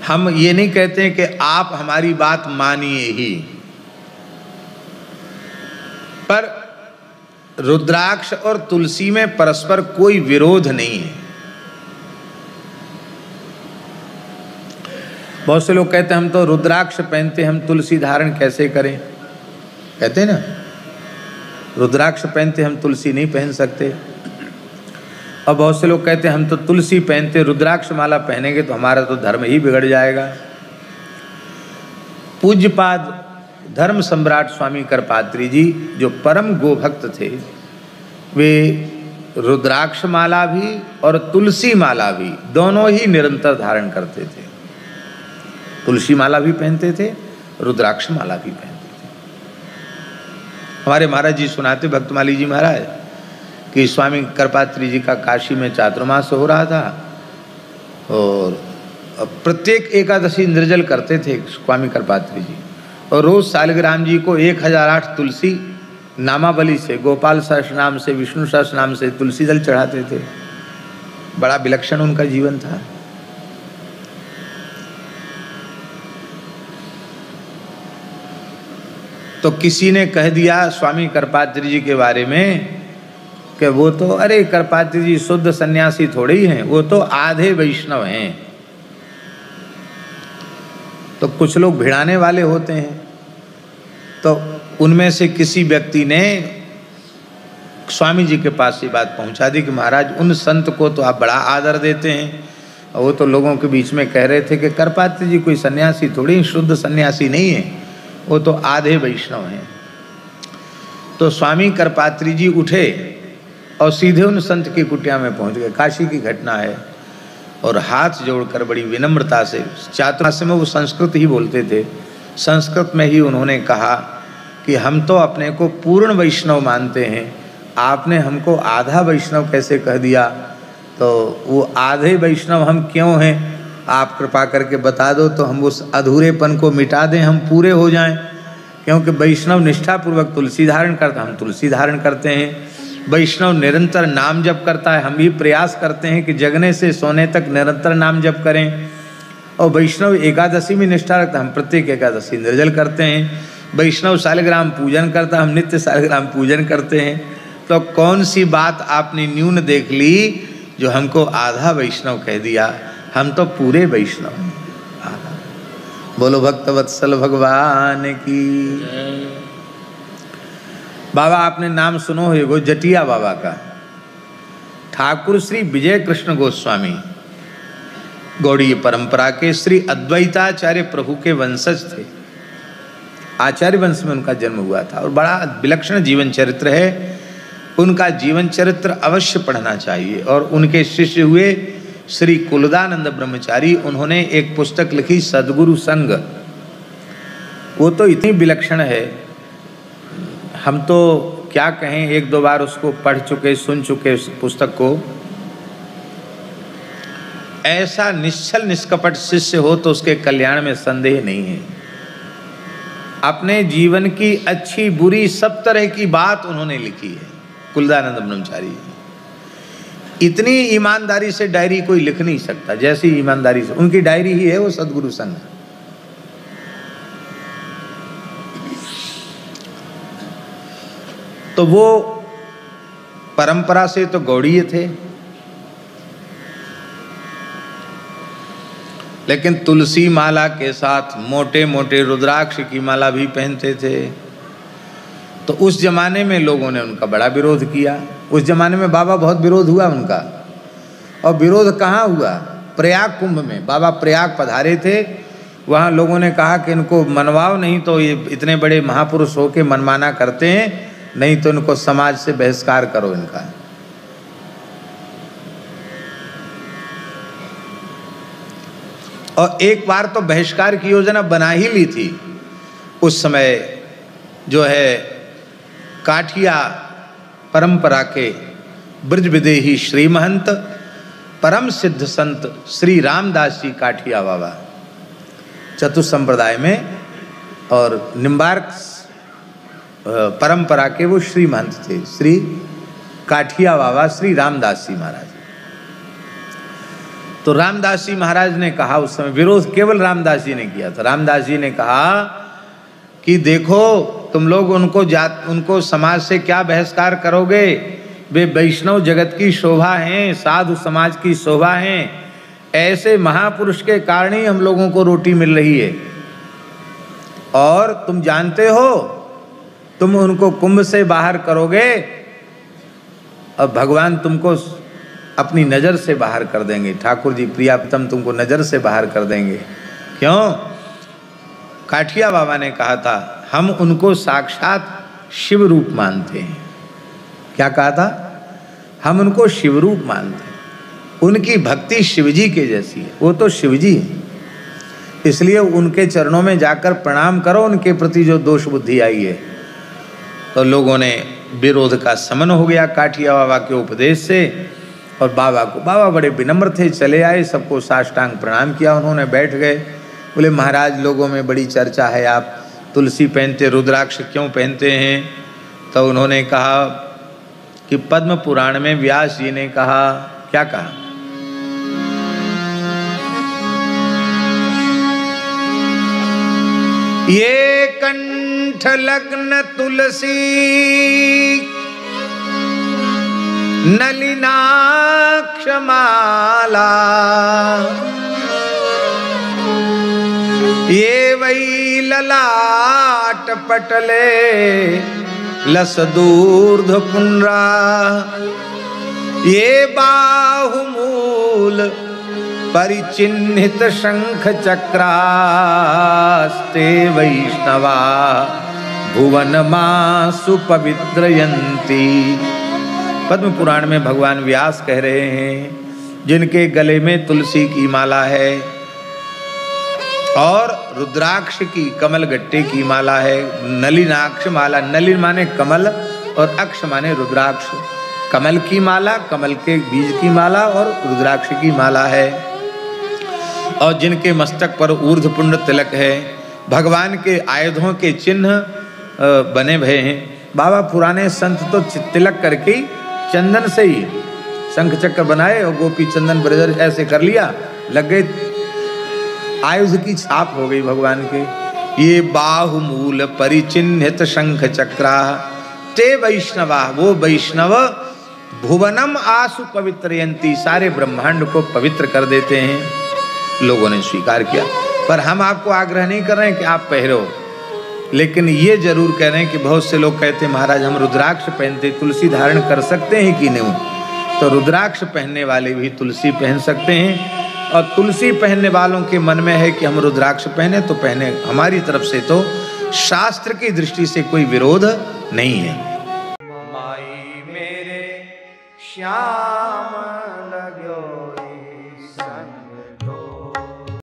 हम ये नहीं कहते हैं कि आप हमारी बात मानिए ही, पर रुद्राक्ष और तुलसी में परस्पर कोई विरोध नहीं है। बहुत से लोग कहते हैं हम तो रुद्राक्ष पहनते, हम तुलसी धारण कैसे करें? कहते हैं ना, रुद्राक्ष पहनते हम तुलसी नहीं पहन सकते। और बहुत से लोग कहते हैं हम तो तुलसी पहनते, रुद्राक्ष माला पहनेंगे तो हमारा तो धर्म ही बिगड़ जाएगा। पूज्यपाद धर्म सम्राट स्वामी करपात्री जी जो परम गोभक्त थे, वे रुद्राक्ष माला भी और तुलसी माला भी दोनों ही निरंतर धारण करते थे। तुलसी माला भी पहनते थे, रुद्राक्ष माला भी पहनते थे। हमारे महाराज जी सुनाते, भक्तमाली जी महाराज, कि स्वामी करपात्री जी का काशी में चातुर्मास हो रहा था और प्रत्येक एकादशी निर्जल करते थे स्वामी करपात्री जी, और रोज सालिग्राम जी को 1008 तुलसी नामावली से, गोपाल सहस्र नाम से, विष्णु सहस्र नाम से तुलसी दल चढ़ाते थे। बड़ा विलक्षण उनका जीवन था। तो किसी ने कह दिया स्वामी करपात्री जी के बारे में कि वो तो, अरे करपात्री जी शुद्ध सन्यासी थोड़े ही हैं, वो तो आधे वैष्णव हैं। तो कुछ लोग भिड़ाने वाले होते हैं, तो उनमें से किसी व्यक्ति ने स्वामी जी के पास ये बात पहुंचा दी कि महाराज उन संत को तो आप बड़ा आदर देते हैं, और वो तो लोगों के बीच में कह रहे थे कि करपात्री जी कोई सन्यासी थोड़ी, शुद्ध सन्यासी नहीं है, वो तो आधे वैष्णव हैं। तो स्वामी करपात्री जी उठे और सीधे उन संत की कुटिया में पहुंच गए। काशी की घटना है। और हाथ जोड़कर बड़ी विनम्रता से, चातुर्मास में वो संस्कृत ही बोलते थे, संस्कृत में ही उन्होंने कहा कि हम तो अपने को पूर्ण वैष्णव मानते हैं, आपने हमको आधा वैष्णव कैसे कह दिया? तो वो आधे वैष्णव हम क्यों हैं, आप कृपा करके बता दो तो हम उस अधूरेपन को मिटा दें, हम पूरे हो जाएं। क्योंकि वैष्णव निष्ठापूर्वक तुलसी धारण करता, हम तुलसी धारण करते हैं। वैष्णव निरंतर नाम जप करता है, हम भी प्रयास करते हैं कि जगने से सोने तक निरंतर नाम जप करें। और वैष्णव एकादशी में निष्ठा रखता, हम प्रत्येक एकादशी निर्जल करते हैं। वैष्णव सालिग्राम पूजन करता, हम नित्य सालिग्राम पूजन करते हैं। तो कौन सी बात आपने न्यून देख ली जो हमको आधा वैष्णव कह दिया? हम तो पूरे वैष्णव हैं। बोलो भक्तवत्सल भगवान की। बाबा आपने नाम सुनो होगा जटिया बाबा का। ठाकुर श्री विजय कृष्ण गोस्वामी गौड़ीय परंपरा के श्री अद्वैताचार्य प्रभु के वंशज थे। आचार्य वंश में उनका जन्म हुआ था और बड़ा विलक्षण जीवन चरित्र है। उनका जीवन चरित्र अवश्य पढ़ना चाहिए। और उनके शिष्य हुए श्री कुलदानंद ब्रह्मचारी, उन्होंने एक पुस्तक लिखी सद्गुरु संग। वो तो इतनी विलक्षण है, हम तो क्या कहें, एक दो बार उसको पढ़ चुके, सुन चुके उस पुस्तक को। ऐसा निश्चल निष्कपट शिष्य हो तो उसके कल्याण में संदेह नहीं है। अपने जीवन की अच्छी बुरी सब तरह की बात उन्होंने लिखी है कुलदानंद ब्रह्मचारी। इतनी ईमानदारी से डायरी कोई लिख नहीं सकता जैसी ईमानदारी से उनकी डायरी ही है वो सद्गुरु संग। तो वो परंपरा से तो गौड़ीय थे, लेकिन तुलसी माला के साथ मोटे मोटे रुद्राक्ष की माला भी पहनते थे। तो उस जमाने में लोगों ने उनका बड़ा विरोध किया। उस जमाने में बाबा बहुत विरोध हुआ उनका। और विरोध कहाँ हुआ? प्रयाग कुंभ में। बाबा प्रयाग पधारे थे, वहाँ लोगों ने कहा कि इनको मनवाओ, नहीं तो ये इतने बड़े महापुरुष होके मनमाना करते हैं, नहीं तो इनको समाज से बहिष्कार करो इनका। और एक बार तो बहिष्कार की योजना बना ही ली थी। उस समय जो है काठिया परंपरा के ब्रज विदेही श्री महंत परम सिद्ध संत श्री रामदास जी काठिया बाबा चतुर्थ संप्रदाय में और निम्बार्क परंपरा के वो श्री महंत थे, श्री काठिया बाबा श्री रामदास जी महाराज। तो रामदास जी महाराज ने कहा, उस समय विरोध केवल रामदास जी ने किया था। रामदास जी ने कहा कि देखो तुम लोग उनको समाज से क्या बहिष्कार करोगे, वे वैष्णव जगत की शोभा हैं, साधु समाज की शोभा हैं, ऐसे महापुरुष के कारण ही हम लोगों को रोटी मिल रही है। और तुम जानते हो तुम उनको कुंभ से बाहर करोगे और भगवान तुमको अपनी नज़र से बाहर कर देंगे। ठाकुर जी प्रियातम तुमको नज़र से बाहर कर देंगे। क्यों? काठिया बाबा ने कहा था हम उनको साक्षात शिव रूप मानते हैं। क्या कहा था? हम उनको शिव रूप मानते हैं, उनकी भक्ति शिवजी के जैसी है, वो तो शिवजी है। इसलिए उनके चरणों में जाकर प्रणाम करो, उनके प्रति जो दोष बुद्धि आई है। तो लोगों ने विरोध का शमन हो गया काठिया बाबा के उपदेश से। और बाबा बड़े विनम्र थे, चले आए, सबको साष्टांग प्रणाम किया। उन्होंने बैठ गए, बोले महाराज लोगों में बड़ी चर्चा है, आप तुलसी पहनते, रुद्राक्ष क्यों पहनते हैं? तो उन्होंने कहा कि पद्म पुराण में व्यास जी ने कहा, क्या कहा? ये कंठ लग्न तुलसी नलिनाक्ष माला, ये वही ललाट पटले लसदूर्ध पुंड्रा, ये बाहुमूल परिचिन्हित शंख चक्रास्ते वैष्णवा भुवन मासु पवित्रयन्ति। पद्म पुराण में भगवान व्यास कह रहे हैं जिनके गले में तुलसी की माला है और रुद्राक्ष की कमल गट्टे की माला है, नलिनाक्ष माला, नलिन माने कमल और अक्ष माने रुद्राक्ष, कमल की माला, कमल के बीज की माला और रुद्राक्ष की माला है। और जिनके मस्तक पर ऊर्ध्वपुंड तिलक है, भगवान के आयुधों के चिन्ह बने हुए हैं। बाबा पुराने संत तो तिलक करके चंदन से ही शंख चक्र बनाए और गोपी चंदन ब्रजर ऐसे कर लिया, लग गए, आयुध की छाप हो गई भगवान के। ये बाहुमूल परिचिन्हित शंख चक्रा ते वैष्णवा, वो वैष्णव भुवनम आसु पवित्रयन्ति, सारे ब्रह्मांड को पवित्र कर देते हैं। लोगों ने स्वीकार किया, पर हम आपको आग्रह नहीं कर रहे हैं कि आप पहनो, लेकिन ये जरूर कह रहे हैं कि बहुत से लोग कहते हैं महाराज हम रुद्राक्ष पहनते, तुलसी धारण कर सकते हैं कि नहीं? तो रुद्राक्ष पहनने वाले भी तुलसी पहन सकते हैं। और तुलसी पहनने वालों के मन में है कि हम रुद्राक्ष पहने तो पहने, हमारी तरफ से तो शास्त्र की दृष्टि से कोई विरोध नहीं है। माई मेरे श्याम